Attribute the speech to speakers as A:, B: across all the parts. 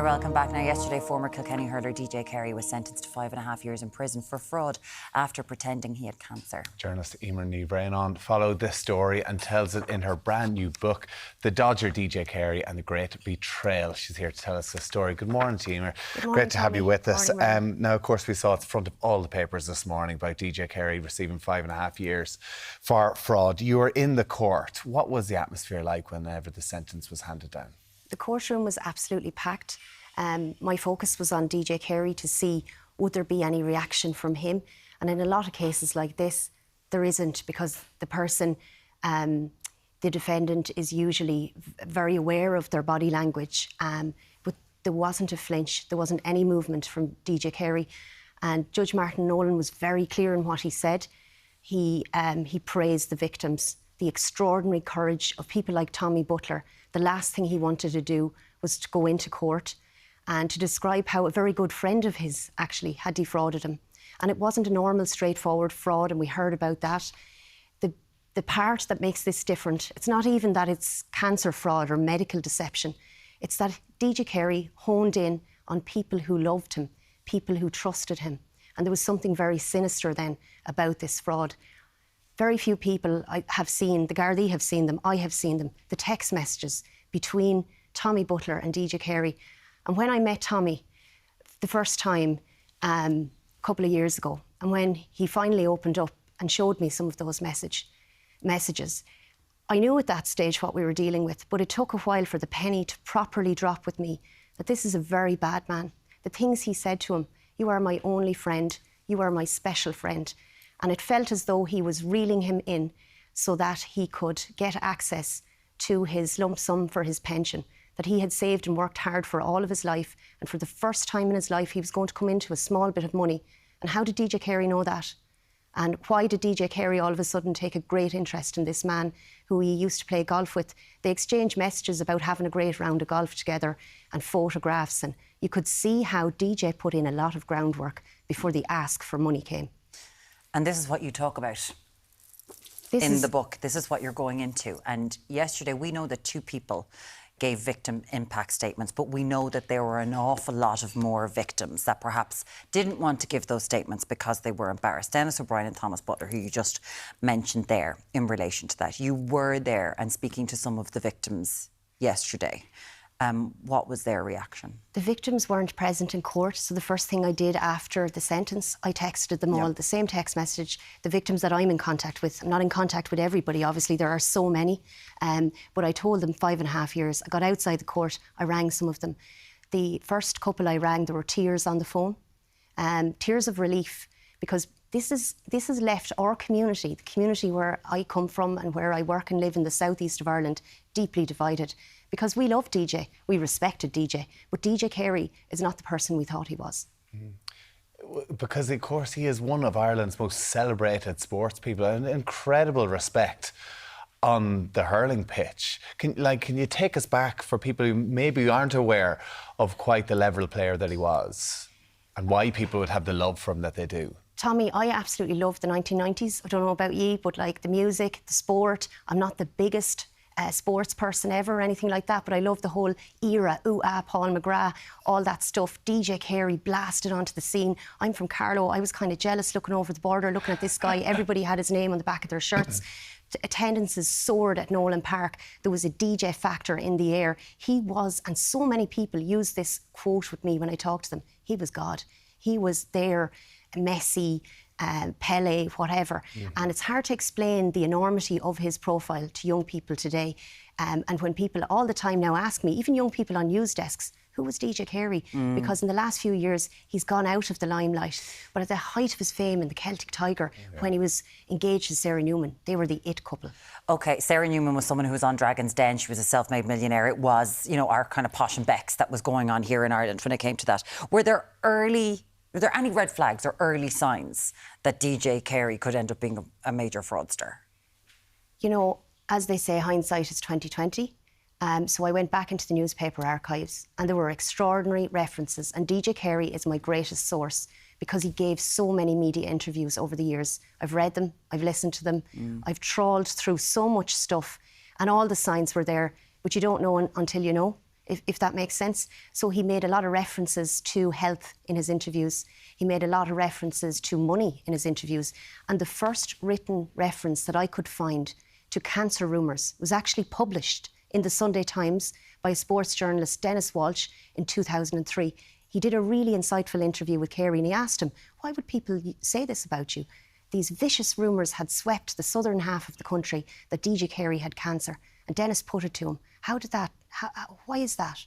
A: Welcome back. Now, yesterday, former Kilkenny hurler DJ Carey was sentenced to 5.5 years in prison for fraud after pretending he had cancer.
B: Journalist Eimear Ní Bhraonáin followed this story and tells it in her brand new book, The Dodger DJ Carey and the Great Betrayal. She's here to tell us the story. Good morning to you, Eimear. Great to have you with us. Now, of course, we saw at the front of all the papers this morning about DJ Carey receiving 5.5 years for fraud. You were in the court. What was the atmosphere like whenever the sentence was handed down?
C: The courtroom was absolutely packed. My focus was on DJ Carey to see would there be any reaction from him. And in a lot of cases like this, there isn't, because the person, the defendant, is usually very aware of their body language. But there wasn't a flinch, there wasn't any movement from DJ Carey. And Judge Martin Nolan was very clear in what he said. He praised the victims, the extraordinary courage of people like Tommy Butler. The last thing he wanted to do was to go into court and to describe how a very good friend of his actually had defrauded him. And it wasn't a normal, straightforward fraud, and we heard about that. The part that makes this different, it's not even that it's cancer fraud or medical deception. It's that DJ Carey honed in on people who loved him, people who trusted him. And there was something very sinister then about this fraud. Very few people have seen, the Gardaí have seen them, I have seen them, the text messages between Tommy Butler and DJ Carey. And when I met Tommy the first time a couple of years ago, and when he finally opened up and showed me some of those messages, I knew at that stage what we were dealing with, but it took a while for the penny to properly drop with me, that this is a very bad man. The things he said to him, "You are my only friend, you are my special friend." And it felt as though he was reeling him in so that he could get access to his lump sum for his pension that he had saved and worked hard for all of his life. And for the first time in his life, he was going to come into a small bit of money. And how did DJ Carey know that? And why did DJ Carey all of a sudden take a great interest in this man who he used to play golf with? They exchanged messages about having a great round of golf together and photographs. And you could see how DJ put in a lot of groundwork before the ask for money came.
A: And this is what you talk about in the book. This is what you're going into. And yesterday, we know that 2 people gave victim impact statements, but we know that there were an awful lot of more victims that perhaps didn't want to give those statements because they were embarrassed. Dennis O'Brien and Thomas Butler, who you just mentioned there in relation to that. You were there and speaking to some of the victims yesterday. What was their reaction? The
C: victims weren't present in court, so the first thing I did after the sentence, I texted them all the same text message. The victims that I'm in contact with, I'm not in contact with everybody, obviously, there are so many, but I told them 5.5 years. I got outside the court, I rang some of them. The first couple I rang, there were tears on the phone, tears of relief, because this has left our community, the community where I come from and where I work and live in the southeast of Ireland, deeply divided. Because we love DJ, we respected DJ, but DJ Carey is not the person we thought he was.
B: Because, of course, he is one of Ireland's most celebrated sports people, an incredible respect on the hurling pitch. Can you take us back for people who maybe aren't aware of quite the level player that he was and why people would have the love for him that they do?
C: Tommy, I absolutely love the 1990s. I don't know about you, but like the music, the sport, I'm not the biggest sports person ever or anything like that, but I love the whole era, Paul McGrath, all that stuff. DJ Carey blasted onto the scene. I'm from Carlow. I was kind of jealous looking over the border, looking at this guy. Everybody had his name on the back of their shirts. Attendances soared at Nolan Park. There was a DJ factor in the air. He was, and so many people use this quote with me when I talk to them, he was God. He was there, Messi, Pele, whatever. And it's hard to explain the enormity of his profile to young people today. And when people all the time now ask me, even young people on news desks, who was DJ Carey? Because in the last few years, he's gone out of the limelight. But at the height of his fame in the Celtic Tiger, when he was engaged to Sarah Newman, they were the it couple.
A: OK, Sarah Newman was someone who was on Dragon's Den. She was a self-made millionaire. It was, you know, our kind of posh and becks that was going on here in Ireland when it came to that. Were there any red flags or early signs that DJ Carey could end up being a major fraudster?
C: You know, as they say, hindsight is 20/20. So I went back into the newspaper archives and there were extraordinary references. And DJ Carey is my greatest source because he gave so many media interviews over the years. I've read them, I've listened to them, I've trawled through so much stuff and all the signs were there, but you don't know until you know. if that makes sense. So he made a lot of references to health in his interviews. He made a lot of references to money in his interviews. And the first written reference that I could find to cancer rumours was actually published in the Sunday Times by a sports journalist, Dennis Walsh, in 2003. He did a really insightful interview with Carey and he asked him, why would people say this about you? These vicious rumours had swept the southern half of the country that DJ Carey had cancer. And Dennis put it to him, why is that?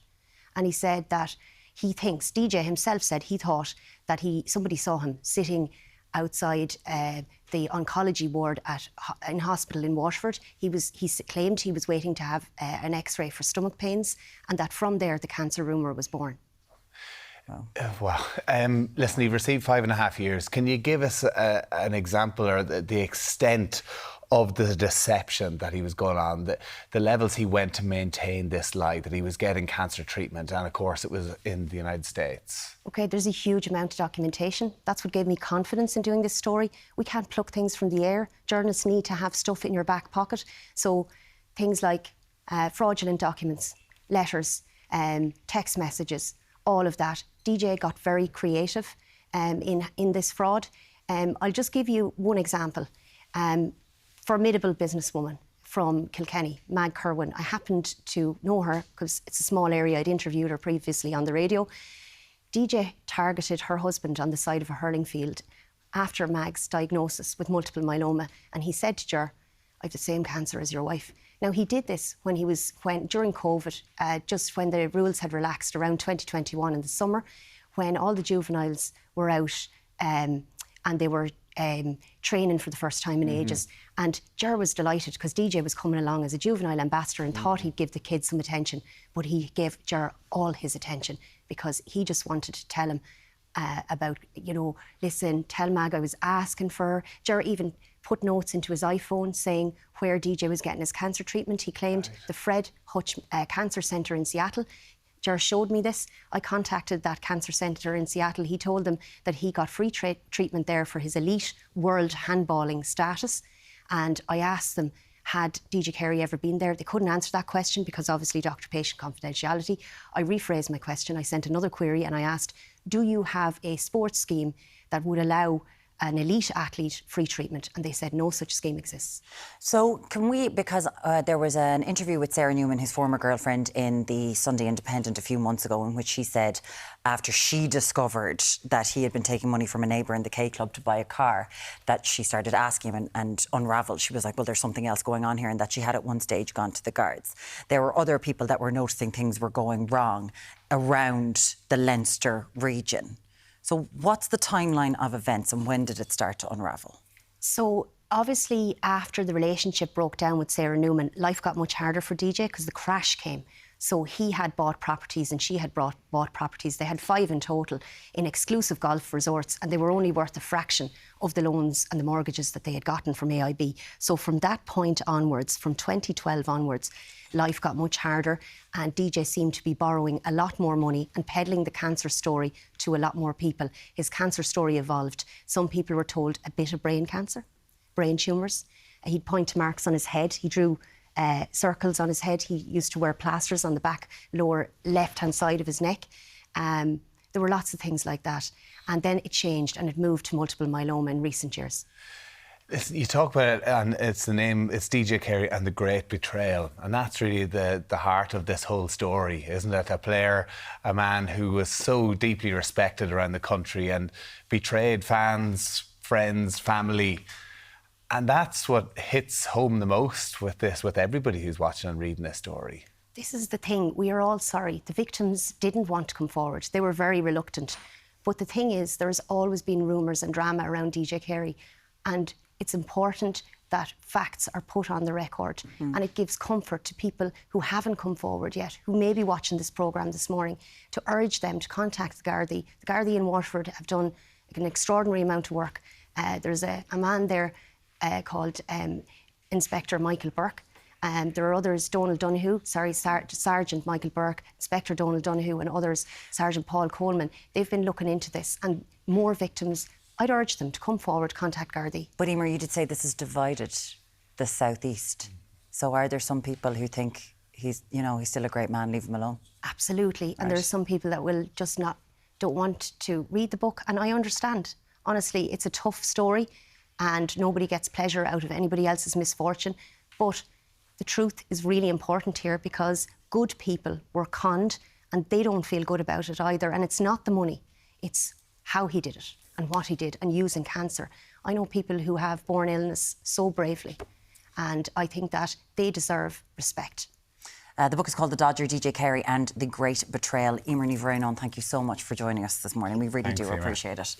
C: And he said that he thinks, DJ himself said he thought that somebody saw him sitting outside the oncology ward in hospital in Waterford. He claimed he was waiting to have an X-ray for stomach pains, and that from there the cancer rumour was born.
B: Wow. Listen, you've received 5.5 years. Can you give us an example or the extent of the deception that he was going on, the levels he went to maintain this lie, that he was getting cancer treatment, and of course it was in the United States? OK, there's a huge amount of documentation. That's what gave me confidence in doing this story. We can't pluck things from the air. Journalists need to have stuff in your back pocket. So things like fraudulent documents, letters, text messages, all of that. DJ got very creative in this fraud. I'll just give you one example. Formidable businesswoman from Kilkenny, Mag Kerwin. I happened to know her because it's a small area. I'd interviewed her previously on the radio. DJ targeted her husband on the side of a hurling field after Mag's diagnosis with multiple myeloma, and he said to her, I have the same cancer as your wife. Now, he did this when during COVID, just when the rules had relaxed around 2021 in the summer, when all the juveniles were out and they were training for the first time in ages. And Ger was delighted because DJ was coming along as a juvenile ambassador and thought he'd give the kids some attention, but he gave Ger all his attention because he just wanted to tell him about, listen, tell Mag I was asking for her. Ger even put notes into his iPhone saying where DJ was getting his cancer treatment. He claimed the Fred Hutch Cancer Centre in Seattle. Ger showed me this. I contacted that cancer centre in Seattle. He told them that he got free treatment there for his elite world handballing status. And I asked them, had DJ Carey ever been there? They couldn't answer that question because obviously doctor-patient confidentiality. I rephrased my question. I sent another query and I asked, do you have a sports scheme that would allow an elite athlete free treatment? And they said no such scheme exists.
A: So can we, because there was an interview with Sarah Newman, his former girlfriend, in the Sunday Independent a few months ago, in which she said after she discovered that he had been taking money from a neighbour in the K Club to buy a car, that she started asking him and unravelled. She was like, well, there's something else going on here, and that she had at one stage gone to the guards. There were other people that were noticing things were going wrong around the Leinster region. So what's the timeline of events and when did it start to unravel? So obviously after the relationship broke down with Sarah Newman, life got much harder for DJ because the crash came. So he had bought properties and she had bought properties. They had 5 in total in exclusive golf resorts, and they were only worth a fraction of the loans and the mortgages that they had gotten from AIB. So from that point onwards, from 2012 onwards, life got much harder and DJ seemed to be borrowing a lot more money and peddling the cancer story to a lot more people. His cancer story evolved. Some people were told a bit of brain cancer, brain tumours. He'd point to marks on his head. He drew circles on his head. He used to wear plasters on the back, lower left-hand side of his neck. There were lots of things like that. And then it changed and it moved to multiple myeloma in recent years.
B: You talk about it, and it's DJ Carey and the Great Betrayal, and that's really the heart of this whole story, isn't it? A player, a man who was so deeply respected around the country and betrayed fans, friends, family. And that's what hits home the most with this, with everybody who's watching and reading this story.
C: This is the thing, we are all sorry. The victims didn't want to come forward. They were very reluctant. But the thing is, there's always been rumours and drama around DJ Carey, and it's important that facts are put on the record. And it gives comfort to people who haven't come forward yet, who may be watching this programme this morning, to urge them to contact the Gardaí. The Gardaí in Waterford have done an extraordinary amount of work. There's a man there called Inspector Michael Burke. There are others, Sergeant Michael Burke, Inspector Donald Donoghue and others, Sergeant Paul Coleman. They've been looking into this, and more victims, I'd urge them to come forward, contact Gardaí.
A: But Eimear, you did say this has divided the South East. So are there some people who think he's still a great man, leave him alone.
C: Absolutely. And there's some people that will just don't want to read the book, and I understand. Honestly, it's a tough story and nobody gets pleasure out of anybody else's misfortune, but the truth is really important here, because good people were conned and they don't feel good about it either. And it's not the money, it's how he did it and what he did, and using cancer. I know people who have borne illness so bravely, and I think that they deserve respect.
A: The book is called The Dodger, DJ Carey and the Great Betrayal. Eimear Ní Bhraonáin, thank you so much for joining us this morning. We really do appreciate it.